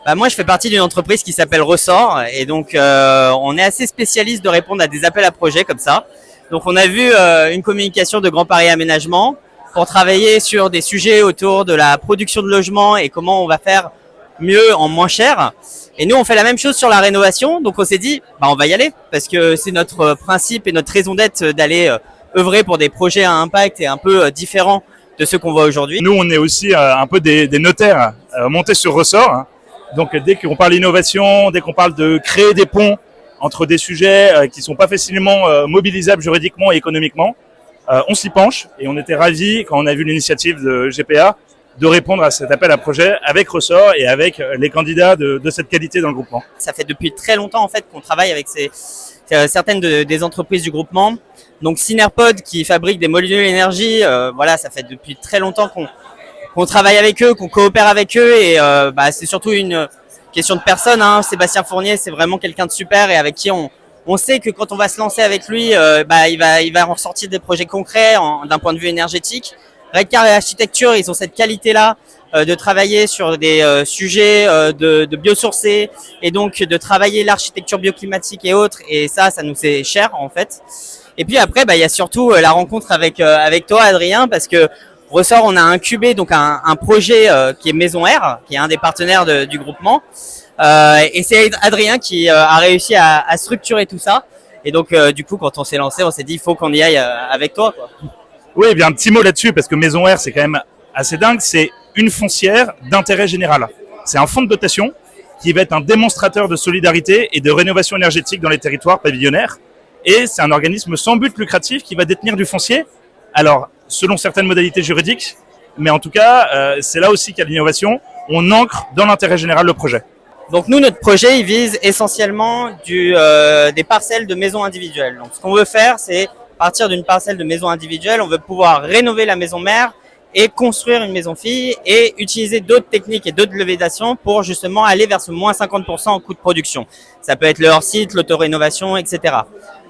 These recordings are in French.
Bah moi, je fais partie d'une entreprise qui s'appelle Ressort et donc on est assez spécialiste de répondre à des appels à projets comme ça. Donc on a vu une communication de Grand Paris Aménagement pour travailler sur des sujets autour de la production de logements et comment on va faire mieux en moins cher. Et nous, on fait la même chose sur la rénovation. Donc on s'est dit, bah on va y aller parce que c'est notre principe et notre raison d'être d'aller œuvrer pour des projets à impact et un peu différents de ceux qu'on voit aujourd'hui. Nous, on est aussi un peu des notaires montés sur ressort, hein. Donc dès qu'on parle d'innovation, dès qu'on parle de créer des ponts entre des sujets qui ne sont pas facilement mobilisables juridiquement et économiquement, on s'y penche et on était ravis quand on a vu l'initiative de GPA de répondre à cet appel à projet avec Ressort et avec les candidats de cette qualité dans le groupement. Ça fait depuis très longtemps en fait qu'on travaille avec certaines des entreprises du groupement. Donc Synerpod qui fabrique des modules énergie, voilà, ça fait depuis très longtemps qu'on travaille avec eux, qu'on coopère avec eux et c'est surtout une question de personne. Hein. Sébastien Fournier, c'est vraiment quelqu'un de super et avec qui on sait que quand on va se lancer avec lui, il va en sortir des projets concrets d'un point de vue énergétique. Redcar et Architecture, ils ont cette qualité-là de travailler sur des sujets de biosourcés et donc de travailler l'architecture bioclimatique et autres. Et ça nous est cher en fait. Et puis après, il y a surtout la rencontre avec toi, Adrien, parce que Ressort, on a incubé donc un projet qui est Maison R, qui est un des partenaires du groupement. Et c'est Adrien qui a réussi à structurer tout ça. Et donc, du coup, quand on s'est lancé, on s'est dit, il faut qu'on y aille avec toi, quoi. Oui, eh bien un petit mot là-dessus, parce que Maison R, c'est quand même assez dingue. C'est une foncière d'intérêt général. C'est un fonds de dotation qui va être un démonstrateur de solidarité et de rénovation énergétique dans les territoires pavillonnaires. Et c'est un organisme sans but lucratif qui va détenir du foncier. Alors, selon certaines modalités juridiques, mais en tout cas, c'est là aussi qu'il y a l'innovation. On ancre dans l'intérêt général le projet. Donc nous, notre projet, il vise essentiellement des parcelles de maisons individuelles. Donc ce qu'on veut faire, c'est partir d'une parcelle de maison individuelle, on veut pouvoir rénover la maison mère et construire une maison fille et utiliser d'autres techniques et d'autres levées d'action pour justement aller vers ce moins 50% en coût de production. Ça peut être le hors-site, l'autorénovation, etc.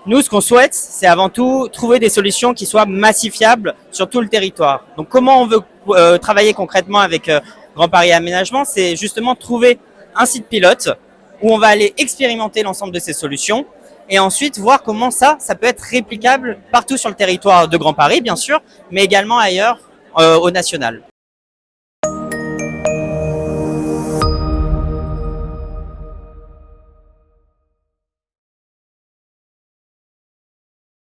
Nous, ce qu'on souhaite, c'est avant tout trouver des solutions qui soient massifiables sur tout le territoire. Donc comment on veut travailler concrètement avec Grand Paris Aménagement, c'est justement trouver un site pilote où on va aller expérimenter l'ensemble de ces solutions et ensuite voir comment ça peut être réplicable partout sur le territoire de Grand Paris, bien sûr, mais également ailleurs au national.